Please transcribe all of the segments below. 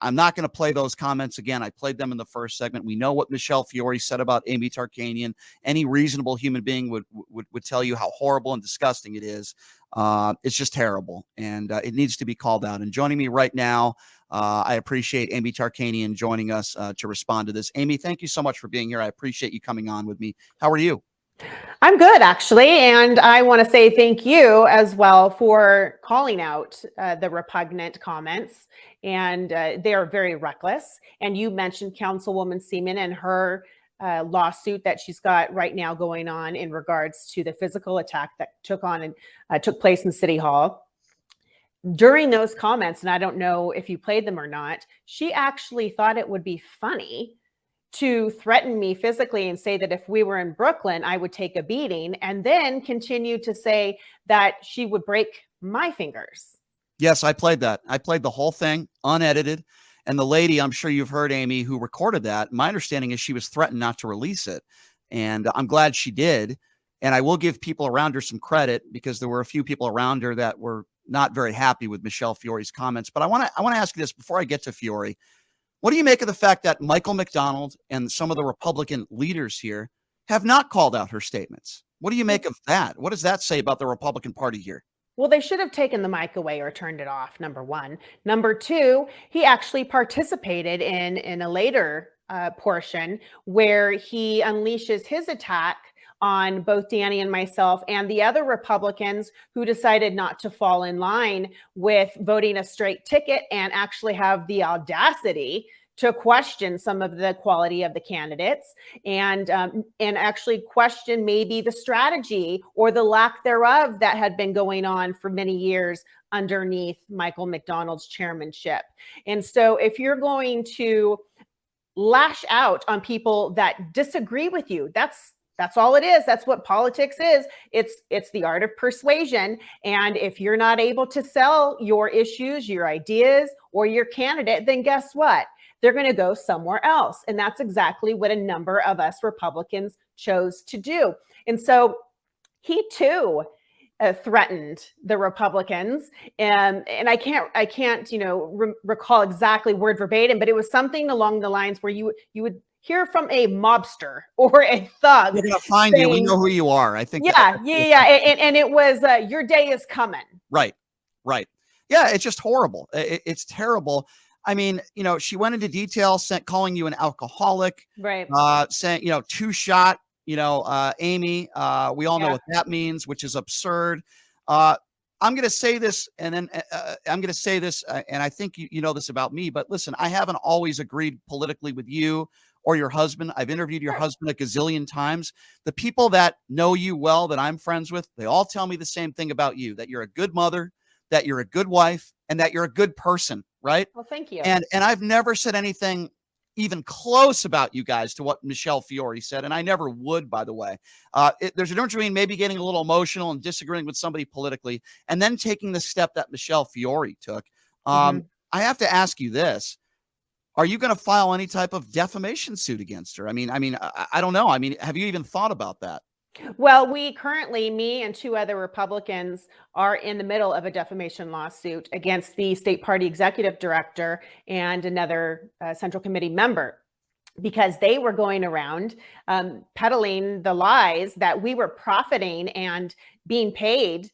I'm not going to play those comments again. I played them in the first segment. We know what Michelle Fiori said about Amy Tarkanian. Any reasonable human being would tell you how horrible and disgusting it is. It's just terrible, and it needs to be called out. And joining me right now, I appreciate Amy Tarkanian joining us to respond to this. Amy, thank you so much for being here. I appreciate you coming on with me. How are you? I'm good, actually. And I want to say thank you as well for calling out the repugnant comments. And they are very reckless. And you mentioned Councilwoman Seaman and her lawsuit that she's got right now going on in regards to the physical attack that took place in City Hall. During those comments, and I don't know if you played them or not, she actually thought it would be funny to threaten me physically and say that if we were in Brooklyn, I would take a beating, and then continue to say that she would break my fingers. Yes, I played that. I played the whole thing unedited. And the lady, I'm sure you've heard, Amy, who recorded that, my understanding is she was threatened not to release it. And I'm glad she did. And I will give people around her some credit, because there were a few people around her that were not very happy with Michelle Fiori's comments. But I want to ask you this before I get to Fiori. What do you make of the fact that Michael McDonald and some of the Republican leaders here have not called out her statements? What do you make of that? What does that say about the Republican Party here? Well, they should have taken the mic away or turned it off, number one. Number two, he actually participated in a later portion where he unleashes his attack on both Danny and myself and the other Republicans who decided not to fall in line with voting a straight ticket and actually have the audacity to question some of the quality of the candidates and actually question maybe the strategy or the lack thereof that had been going on for many years underneath Michael McDonald's chairmanship. And so if you're going to lash out on people that disagree with you, that's all it is. That's what politics is. It's the art of persuasion. And if you're not able to sell your issues, your ideas, or your candidate, then guess what? They're going to go somewhere else. And that's exactly what a number of us Republicans chose to do. And so he too threatened the Republicans, and I can't recall exactly word verbatim, but it was something along the lines where you would hear from a mobster or a thug. We're gonna find you. We know who you are. I think. Yeah. And it was your day is coming. Right. Yeah, it's just horrible. It's terrible. I mean, she went into detail, calling you an alcoholic, right? Saying, two-shot, Amy. We all know what that means, which is absurd. I'm going to say this, and then I'm going to say this, and I think you know this about me, but listen, I haven't always agreed politically with you or your husband. I've interviewed your husband a gazillion times. The people that know you well, that I'm friends with, they all tell me the same thing about you, that you're a good mother, that you're a good wife, and that you're a good person, right? Well, thank you. And I've never said anything even close about you guys to what Michelle Fiori said, and I never would, by the way. There's a difference between maybe getting a little emotional and disagreeing with somebody politically, and then taking the step that Michelle Fiori took. I have to ask you this. Are you going to file any type of defamation suit against her? I mean, I don't know. I mean, have you even thought about that? Well, we currently, me and two other Republicans, are in the middle of a defamation lawsuit against the state party executive director and another Central Committee member, because they were going around peddling the lies that we were profiting and being paid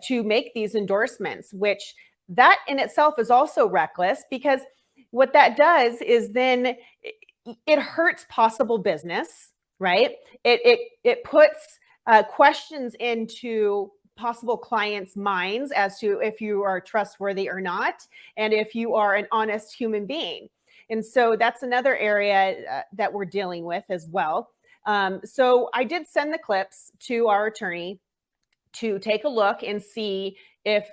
to make these endorsements, which that in itself is also reckless, because what that does is then it hurts possible business. Right? It puts questions into possible clients' minds as to if you are trustworthy or not, and if you are an honest human being. And so that's another area that we're dealing with as well. So I did send the clips to our attorney to take a look and see if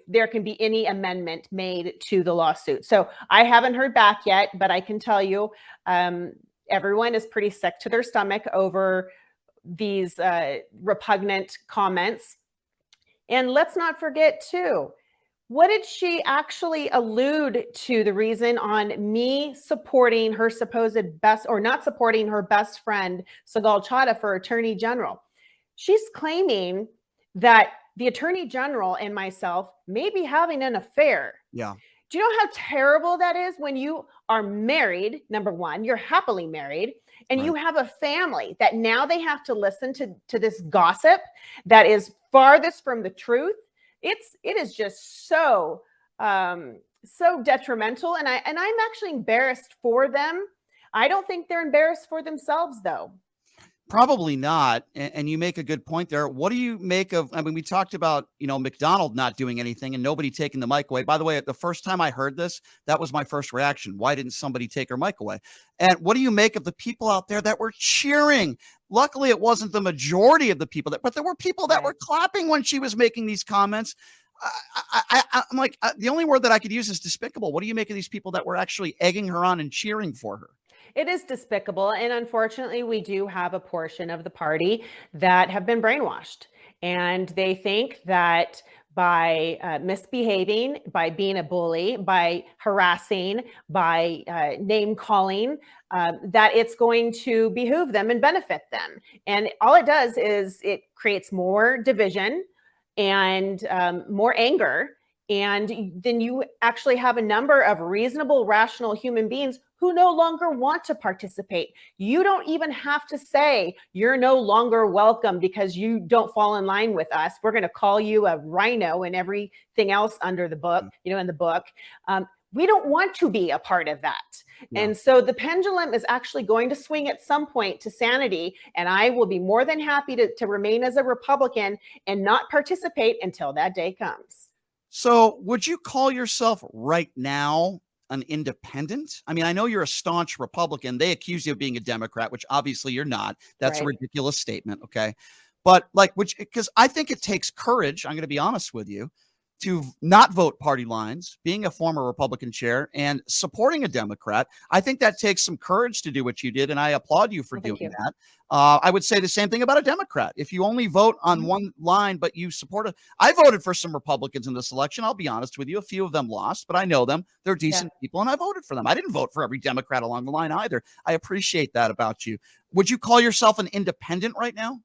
there can be any amendment made to the lawsuit. So I haven't heard back yet, but I can tell you, everyone is pretty sick to their stomach over these repugnant comments. And let's not forget too, what did she actually allude to the reason on me supporting her supposed best, or not supporting her best friend, Sigal Chaudhry, for Attorney General? She's claiming that the Attorney General and myself may be having an affair. Yeah. Do you know how terrible that is when you are married? Number one, you're happily married, and Right. you have a family that now they have to listen to this gossip that is farthest from the truth. It is just so detrimental, and I'm actually embarrassed for them. I don't think they're embarrassed for themselves, though. Probably not. And you make a good point there. What do you make of, I mean, we talked about, McDonald not doing anything and nobody taking the mic away. By the way, the first time I heard this, that was my first reaction. Why didn't somebody take her mic away? And what do you make of the people out there that were cheering? Luckily, it wasn't the majority of the people but there were people that were clapping when she was making these comments. I'm like, the only word that I could use is despicable. What do you make of these people that were actually egging her on and cheering for her? It is despicable. And unfortunately, we do have a portion of the party that have been brainwashed. And they think that by misbehaving, by being a bully, by harassing, by name calling, that it's going to behoove them and benefit them. And all it does is it creates more division and more anger. And then you actually have a number of reasonable, rational human beings who no longer want to participate. You don't even have to say you're no longer welcome because you don't fall in line with us. We're going to call you a rhino and everything else under the book, in the book. We don't want to be a part of that. Yeah. And so the pendulum is actually going to swing at some point to sanity. And I will be more than happy to remain as a Republican and not participate until that day comes. So would you call yourself right now an independent? I mean, I know you're a staunch Republican. They accuse you of being a Democrat, which obviously you're not. That's a ridiculous statement. Okay. But because I think it takes courage, I'm going to be honest with you, to not vote party lines, being a former Republican chair and supporting a Democrat. I think that takes some courage to do what you did, and I applaud you for doing that. I would say the same thing about a Democrat. If you only vote on one line, but you support I voted for some Republicans in this election. I'll be honest with you. A few of them lost, but I know them. They're decent people, and I voted for them. I didn't vote for every Democrat along the line either. I appreciate that about you. Would you call yourself an independent right now?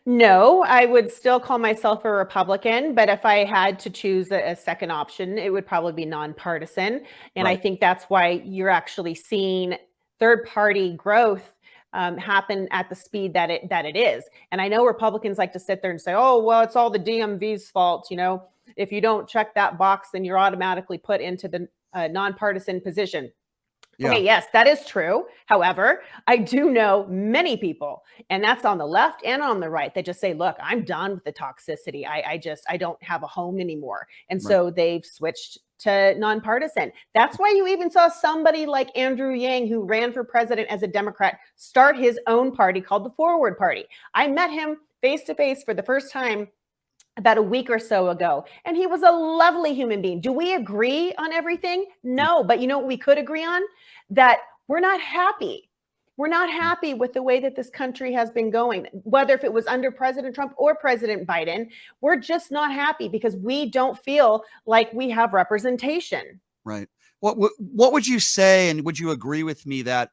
No, I would still call myself a Republican, but if I had to choose a second option, it would probably be nonpartisan. And I think that's why you're actually seeing third party growth happen at the speed that it is. And I know Republicans like to sit there and say, "Oh, well, it's all the DMV's fault." If you don't check that box, then you're automatically put into the nonpartisan position. Yeah. Okay, yes, that is true. However, I do know many people, and that's on the left and on the right, that just say, look, I'm done with the toxicity. I don't have a home anymore. And so they've switched to nonpartisan. That's why you even saw somebody like Andrew Yang, who ran for president as a Democrat, start his own party called the Forward Party. I met him face to face for the first time about a week or so ago. And he was a lovely human being. Do we agree on everything? No. But you know what we could agree on? That we're not happy. We're not happy with the way that this country has been going, whether if it was under President Trump or President Biden. We're just not happy because we don't feel like we have representation. Right. What would you say, and would you agree with me that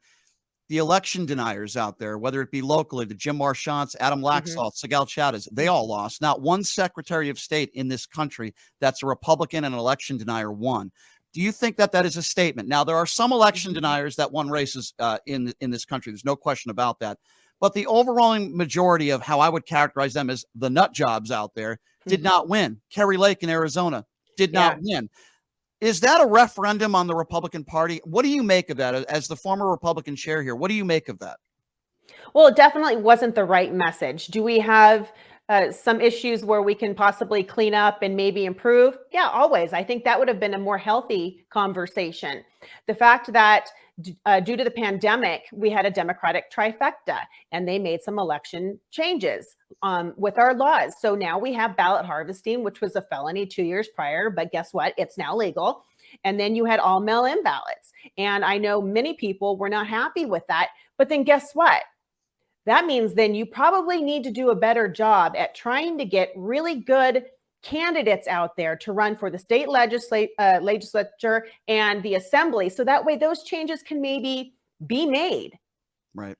the election deniers out there, whether it be locally, the Jim Marchands, Adam Laxalt, Sigal Chavez, they all lost. Not one Secretary of State in this country that's a Republican and an election denier won. Do you think that is a statement? Now, there are some election deniers that won races in this country. There's no question about that. But the overwhelming majority of how I would characterize them as the nut jobs out there did not win. Kerry Lake in Arizona did not win. Is that a referendum on the Republican Party? What do you make of that as the former Republican chair here? What do you make of that? Well, it definitely wasn't the right message. Do we have some issues where we can possibly clean up and maybe improve? Yeah, always. I think that would have been a more healthy conversation. The fact that due to the pandemic, we had a Democratic trifecta and they made some election changes with our laws. So now we have ballot harvesting, which was a felony 2 years prior, but guess what? It's now legal. And then you had all mail-in ballots. And I know many people were not happy with that. But then guess what? That means then you probably need to do a better job at trying to get really good candidates out there to run for the state legislature and the assembly. So that way those changes can maybe be made. Right.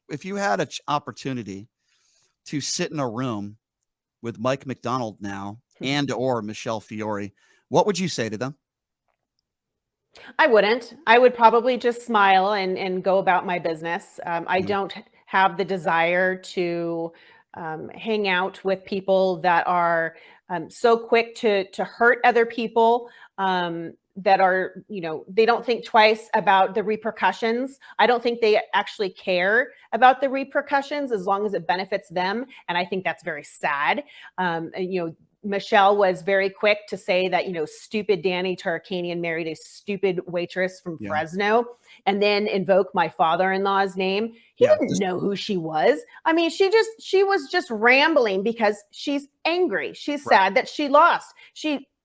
If you had an opportunity to sit in a room with Mike McDonald now and or Michelle Fiori, what would you say to them? I wouldn't. I would probably just smile and go about my business. I Yeah. don't have the desire to hang out with people that are so quick to hurt other people. That are, they don't think twice about the repercussions. I don't think they actually care about the repercussions as long as it benefits them. And I think that's very sad. Michelle was very quick to say that, stupid Danny Tarkanian married a stupid waitress from Yeah. Fresno and then invoke my father-in-law's name. He Yeah. didn't know who she was. I mean, she was just rambling because she's angry. She's Right. sad that she lost.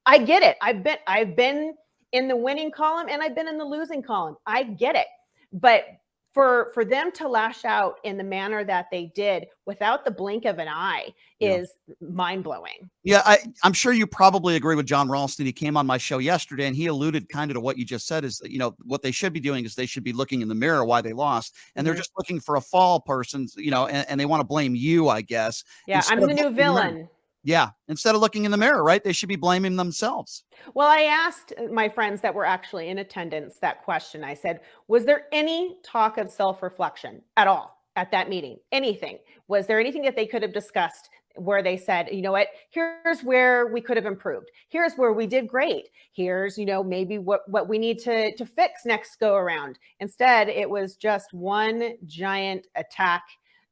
I get it. I've been in the winning column and I've been in the losing column. I get it. But for them to lash out in the manner that they did without the blink of an eye Yeah. is mind-blowing. Yeah, I'm sure you probably agree with John Ralston. He came on my show yesterday and he alluded kind of to what you just said is that, what they should be doing is they should be looking in the mirror why they lost. And they're just looking for a fall person, and they want to blame you, I guess. Yeah, I'm the new villain. Yeah, instead of looking in the mirror, right? They should be blaming themselves. Well, I asked my friends that were actually in attendance that question. I said, was there any talk of self-reflection at all at that meeting? Anything? Was there anything that they could have discussed where they said, you know what, here's where we could have improved. Here's where we did great. Here's, maybe what we need to fix next go around. Instead, it was just one giant attack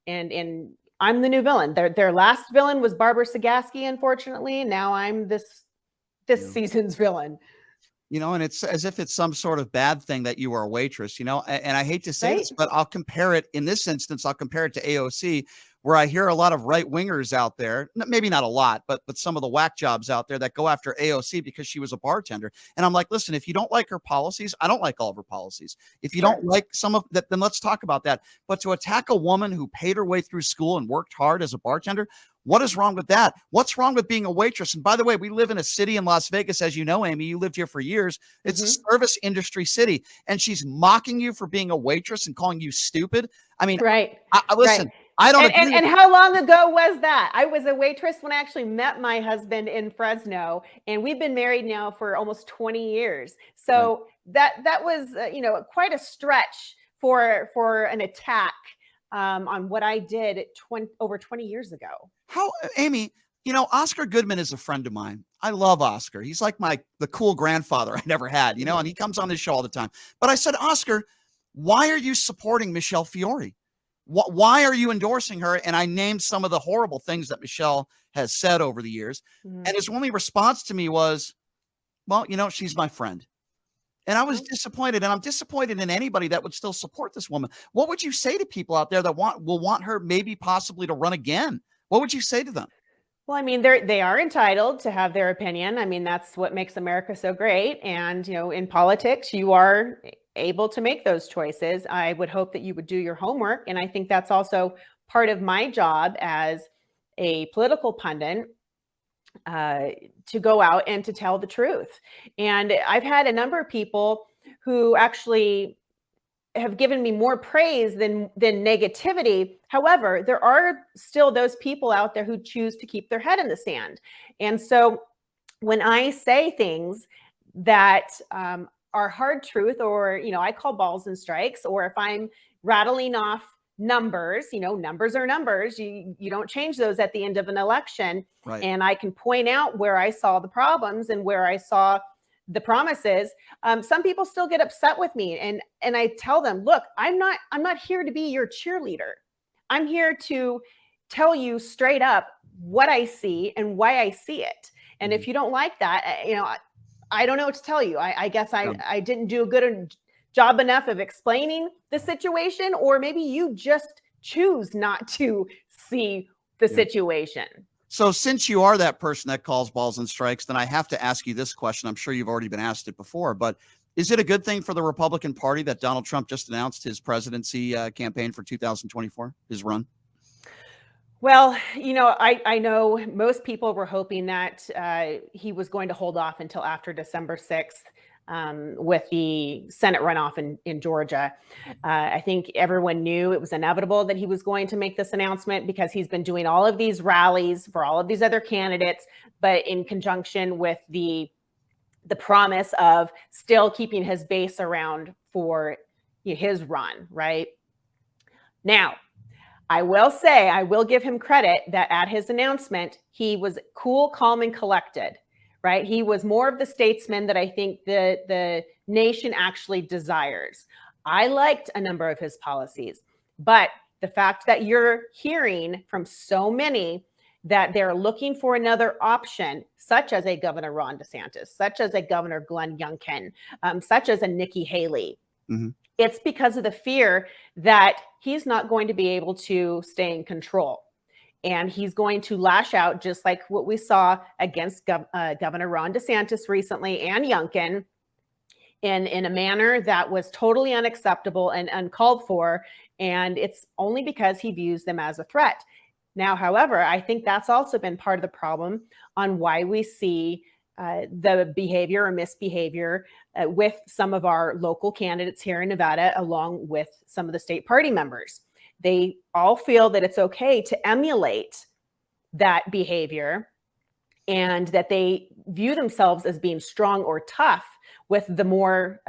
and I'm the new villain. Their last villain was Barbara Sagaski, unfortunately. Now I'm this season's villain. And it's as if it's some sort of bad thing that you were a waitress, and I hate to say this, but I'll compare it in this instance. I'll compare it to AOC, where I hear a lot of right wingers out there, maybe not a lot, but some of the whack jobs out there that go after AOC because she was a bartender. And I'm like, listen, if you don't like her policies, I don't like all of her policies. If you don't like some of that, then let's talk about that. But to attack a woman who paid her way through school and worked hard as a bartender, what is wrong with that? What's wrong with being a waitress? And by the way, we live in a city in Las Vegas, as you know, Amy, you lived here for years. It's a service industry city, and she's mocking you for being a waitress and calling you stupid. I mean, listen, right. I don't agree. And how long ago was that? I was a waitress when I actually met my husband in Fresno, and we've been married now for almost 20 years. So that was, quite a stretch for an attack on what I did over 20 years ago. How, Amy, Oscar Goodman is a friend of mine. I love Oscar. He's like the cool grandfather I never had, and he comes on this show all the time. But I said, Oscar, why are you supporting Michelle Fiori? Why are you endorsing her? And I named some of the horrible things that Michelle has said over the years. And his only response to me was, well, she's my friend. And I was disappointed, and I'm disappointed in anybody that would still support this woman. What would you say to people out there that will want her maybe possibly to run again? What would you say to them? Well, I mean, they are entitled to have their opinion. I mean, that's what makes America so great. And, in politics, you are able to make those choices. I would hope that you would do your homework. And I think that's also part of my job as a political pundit, to go out and to tell the truth. And I've had a number of people who actually have given me more praise than negativity. However, there are still those people out there who choose to keep their head in the sand. And so when I say things that are hard truth, or, I call balls and strikes, or if I'm rattling off numbers, numbers are numbers. You don't change those at the end of an election. Right. And I can point out where I saw the problems and where I saw the promises. Some people still get upset with me, and I tell them, look, I'm not here to be your cheerleader. I'm here to tell you straight up what I see and why I see it. And if you don't like that, I don't know what to tell you. I guess I didn't do a good job enough of explaining the situation, or maybe you just choose not to see the situation. So since you are that person that calls balls and strikes, then I have to ask you this question. I'm sure you've already been asked it before, but is it a good thing for the Republican Party that Donald Trump just announced his presidency campaign for 2024, his run? Well, I know most people were hoping that he was going to hold off until after December 6th. With the Senate runoff in Georgia. I think everyone knew it was inevitable that he was going to make this announcement because he's been doing all of these rallies for all of these other candidates, but in conjunction with the the promise of still keeping his base around for his run, right? Now, I will say, I will give him credit that at his announcement, he was cool, calm, and collected, right? He was more of the statesman that I think the nation actually desires. I liked a number of his policies, but the fact that you're hearing from so many that they're looking for another option, such as a Governor Ron DeSantis, such as a Governor Glenn Youngkin, such as a Nikki Haley, it's because of the fear that he's not going to be able to stay in control. And he's going to lash out, just like what we saw against Governor Ron DeSantis recently and Youngkin, in a manner that was totally unacceptable and uncalled for. And it's only because he views them as a threat. Now, however, I think that's also been part of the problem on why we see the behavior or misbehavior with some of our local candidates here in Nevada, along with some of the state party members. They all feel that it's okay to emulate that behavior and that they view themselves as being strong or tough with the more,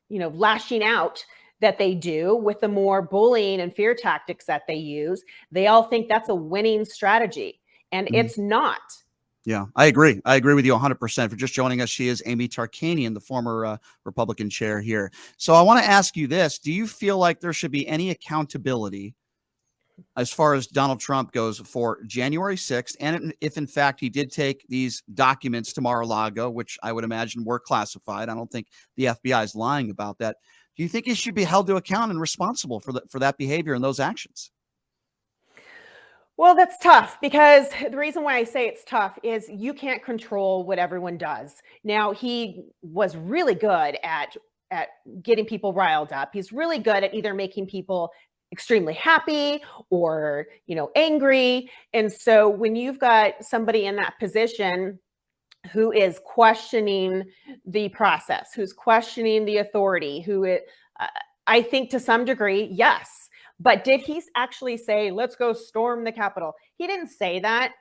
lashing out that they do, with the more bullying and fear tactics that they use. They all think that's a winning strategy, and it's not. Yeah, I agree. I agree with you 100%. For just joining us, she is Amy Tarkanian, the former Republican chair here. So I want to ask you this. Do you feel like there should be any accountability as far as Donald Trump goes for January 6th? And if, in fact, he did take these documents to Mar-a-Lago, which I would imagine were classified. I don't think the FBI is lying about that. Do you think he should be held to account and responsible for that behavior and those actions? Well, that's tough, because the reason why I say it's tough is you can't control what everyone does. Now, he was really good at getting people riled up. He's really good at either making people extremely happy or, angry. And so when you've got somebody in that position who is questioning the process, who's questioning the authority, I think to some degree, yes. But did he actually say, let's go storm the Capitol? He didn't say that.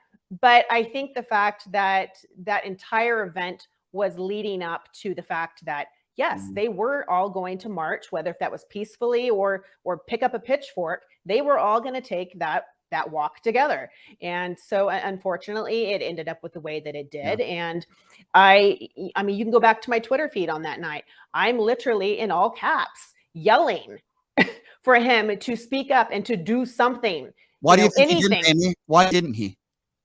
But I think the fact that that entire event was leading up to the fact that, yes, they were all going to march, whether if that was peacefully or pick up a pitchfork, they were all going to take that walk together. And so unfortunately, it ended up with the way that it did. Yeah. And I mean, you can go back to my Twitter feed on that night. I'm literally in all caps yelling for him to speak up and to do something. Why do you think he didn't, Amy? Why didn't he?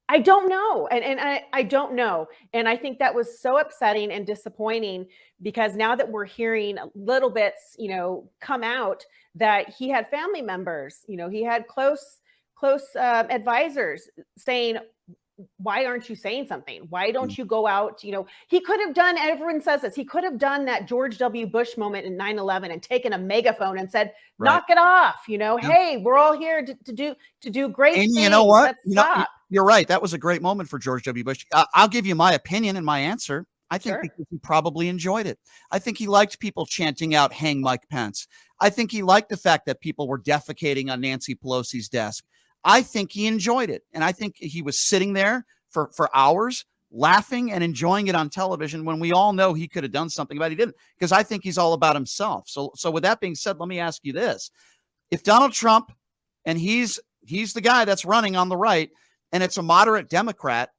I don't know. And I don't know. And I think that was so upsetting and disappointing, because now that we're hearing little bits, come out that he had family members, he had close advisors saying, why aren't you saying something? Why don't you go out? He could have done, everyone says this, he could have done that George W. Bush moment in 9/11 and taken a megaphone and said, knock it off. Hey, we're all here to do great things. You know what? You're right. That was a great moment for George W. Bush. I'll give you my opinion and my answer. I think because he probably enjoyed it. I think he liked people chanting out, hang Mike Pence. I think he liked the fact that people were defecating on Nancy Pelosi's desk. I think he enjoyed it. And I think he was sitting there for hours laughing and enjoying it on television when we all know he could have done something about it. He didn't, because I think he's all about himself. So with that being said, let me ask you this. If Donald Trump, and he's the guy that's running on the right, and it's a moderate Democrat,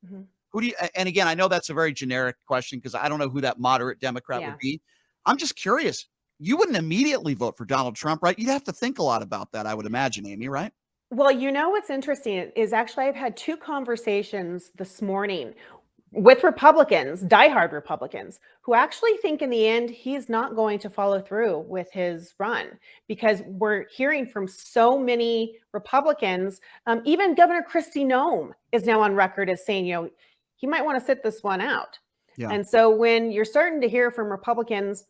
who do you, and again, I know that's a very generic question because I don't know who that moderate Democrat would be. I'm just curious. You wouldn't immediately vote for Donald Trump, right? You'd have to think a lot about that, I would imagine, Amy, right? Well, what's interesting is actually I've had 2 conversations this morning with Republicans, diehard Republicans, who actually think in the end he's not going to follow through with his run, because we're hearing from so many Republicans. Even Governor Kristi Noem is now on record as saying, he might want to sit this one out. Yeah. And so when you're starting to hear from Republicans,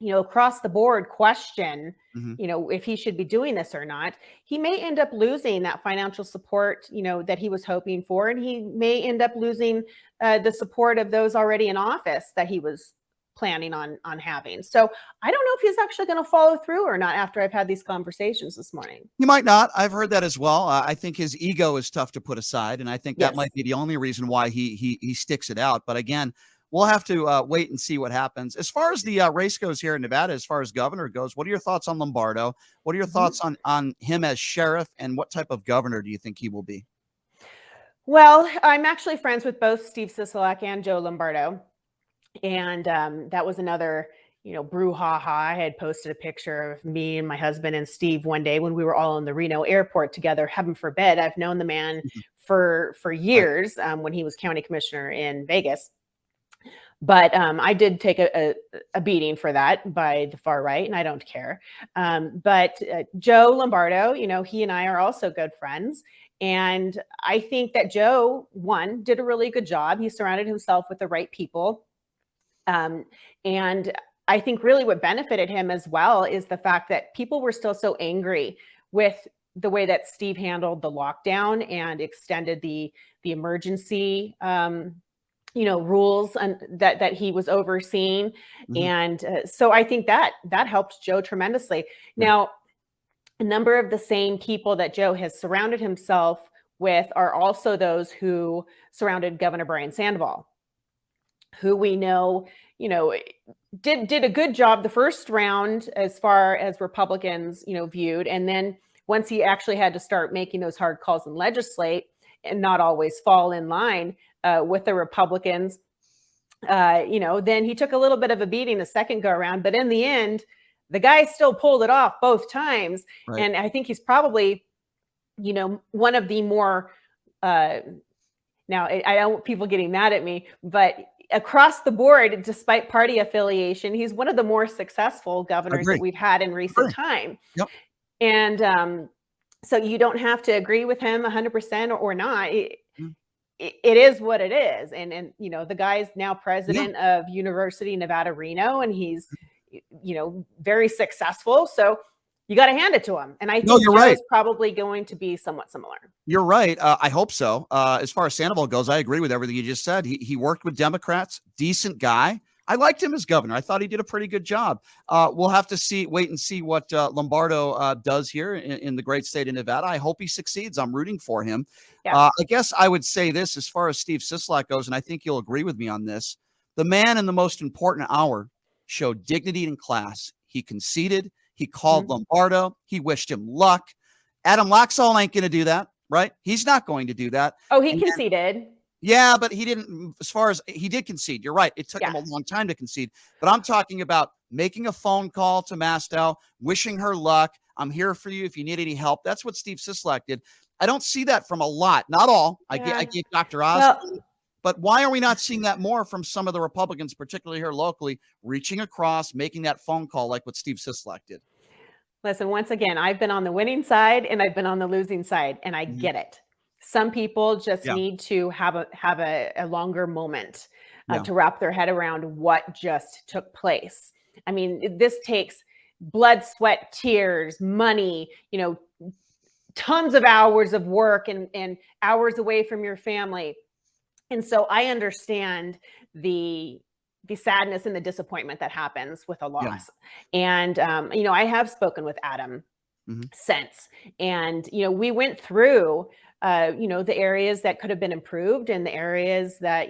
across the board question, if he should be doing this or not, he may end up losing that financial support, that he was hoping for. And he may end up losing the support of those already in office that he was planning on having. So I don't know if he's actually going to follow through or not after I've had these conversations this morning. He might not. I've heard that as well. I think his ego is tough to put aside. And I think that might be the only reason why he sticks it out. But again, we'll have to wait and see what happens. As far as the race goes here in Nevada, as far as governor goes, what are your thoughts on Lombardo? What are your thoughts on him as sheriff, and what type of governor do you think he will be? Well, I'm actually friends with both Steve Sisolak and Joe Lombardo. And that was another, brouhaha. I had posted a picture of me and my husband and Steve one day when we were all in the Reno airport together. Heaven forbid. I've known the man for Right. years when he was county commissioner in Vegas. But I did take a beating for that by the far right, and I don't care. But Joe Lombardo, he and I are also good friends. And I think that Joe, one, did a really good job. He surrounded himself with the right people. And I think really what benefited him as well is the fact that people were still so angry with the way that Steve handled the lockdown and extended the emergency rules and that he was overseeing. Mhm. And so I think that helped Joe tremendously. Yeah. Now, a number of the same people that Joe has surrounded himself with are also those who surrounded Governor Brian Sandoval, who we know, did a good job the first round as far as Republicans, viewed. And then once he actually had to start making those hard calls and legislate and not always fall in line with the Republicans, then he took a little bit of a beating the second go around. But in the end, the guy still pulled it off both times. Right. And I think he's probably, one of the more, now I don't want people getting mad at me, but across the board, despite party affiliation, he's one of the more successful governors that we've had in recent time. Yep. And so you don't have to agree with him 100% or not. It is what it is. And the guy's now president of University Nevada, Reno, and he's, very successful. So you got to hand it to him. And I think you're Joe's right. probably going to be somewhat similar. You're right. I hope so. As far as Sandoval goes, I agree with everything you just said. He worked with Democrats, decent guy. I liked him as governor. I thought he did a pretty good job. We'll have to wait and see what Lombardo does here in the great state of Nevada. I hope he succeeds. I'm rooting for him. Yeah. I guess I would say this as far as Steve Sisolak goes, and I think you'll agree with me on this. The man in the most important hour showed dignity and class. He conceded. He called Lombardo. He wished him luck. Adam Laxalt ain't going to do that, right? He's not going to do that. Oh, he conceded. Yeah, but he didn't, as far as he did concede. You're right. It took him a long time to concede. But I'm talking about making a phone call to Mastel, wishing her luck. I'm here for you if you need any help. That's what Steve Sisolak did. I don't see that from a lot. Not all. I gave Dr. Oz. But why are we not seeing that more from some of the Republicans, particularly here locally, reaching across, making that phone call like what Steve Sisolak did? Listen, once again, I've been on the winning side and I've been on the losing side, and I get it. Some people just need to have a longer moment to wrap their head around what just took place. I mean, this takes blood, sweat, tears, money, tons of hours of work and hours away from your family. And so I understand the sadness and the disappointment that happens with a loss. And, I have spoken with Adam since, and, we went through, the areas that could have been improved and the areas that,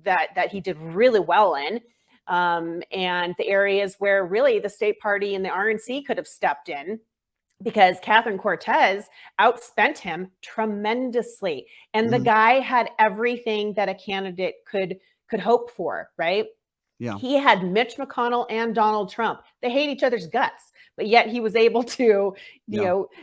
that he did really well in. And the areas where really the state party and the RNC could have stepped in, because Catherine Cortez outspent him tremendously. And the guy had everything that a candidate could hope for, right? Yeah. He had Mitch McConnell and Donald Trump. They hate each other's guts, but yet he was able to,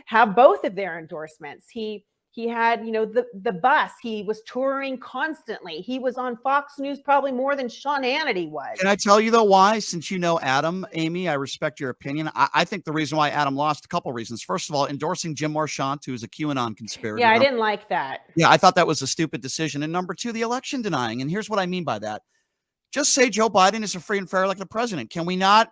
have both of their endorsements. He had, the bus. He was touring constantly. He was on Fox News probably more than Sean Hannity was. Can I tell you, though, why? Since you know Adam, Amy, I respect your opinion. I think the reason why Adam lost, a couple of reasons. First of all, endorsing Jim Marchant, who is a QAnon conspirator. Yeah, I didn't like that. Yeah, I thought that was a stupid decision. And number two, the election denying. And here's what I mean by that. Just say Joe Biden is a free and fair elected president. Can we not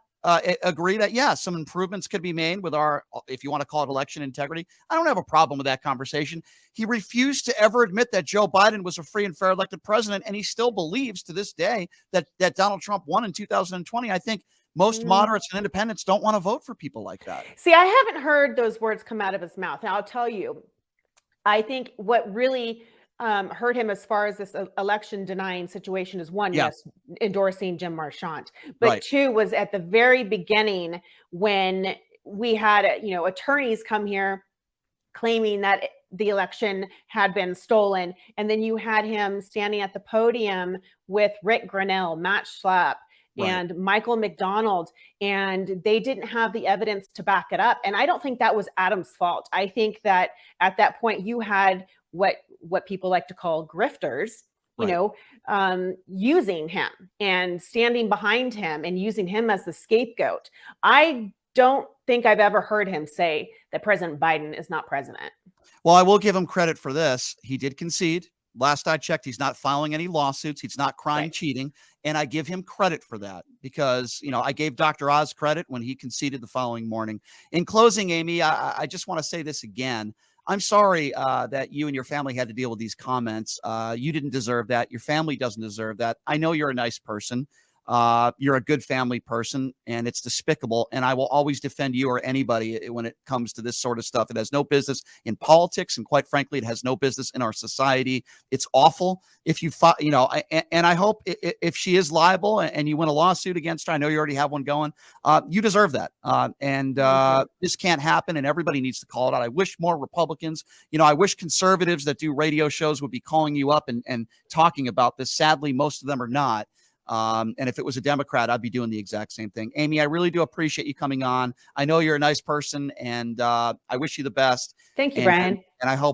agree that, some improvements could be made with our, if you want to call it, election integrity? I don't have a problem with that conversation. He refused to ever admit that Joe Biden was a free and fair elected president, and he still believes to this day that Donald Trump won in 2020. I think most moderates and independents don't want to vote for people like that. See, I haven't heard those words come out of his mouth. Now, I'll tell you, I think what really heard him as far as this election denying situation is one, Yeah. yes, endorsing Jim Marchant, but Right. two was at the very beginning when we had, attorneys come here claiming that the election had been stolen. And then you had him standing at the podium with Rick Grinnell, Matt Schlapp, Right. and Michael McDonald, and they didn't have the evidence to back it up. And I don't think that was Adam's fault. I think that at that point you had what people like to call grifters, Right. using him and standing behind him and using him as the scapegoat. I don't think I've ever heard him say that President Biden is not president. Well, I will give him credit for this. He did concede. Last I checked, he's not filing any lawsuits. He's not crying Right. cheating. And I give him credit for that because, I gave Dr. Oz credit when he conceded the following morning. In closing, Amy, I just want to say this again. I'm sorry that you and your family had to deal with these comments. You didn't deserve that. Your family doesn't deserve that. I know you're a nice person. You're a good family person, and it's despicable. And I will always defend you or anybody when it comes to this sort of stuff. It has no business in politics, and quite frankly, it has no business in our society. It's awful. If you, and I hope if she is liable and you win a lawsuit against her, I know you already have one going. You deserve that, and this can't happen. And everybody needs to call it out. I wish more Republicans, I wish conservatives that do radio shows would be calling you up and talking about this. Sadly, most of them are not. And if it was a Democrat, I'd be doing the exact same thing. Amy, I really do appreciate you coming on. I know you're a nice person, and I wish you the best. Thank you, And Brian. I hope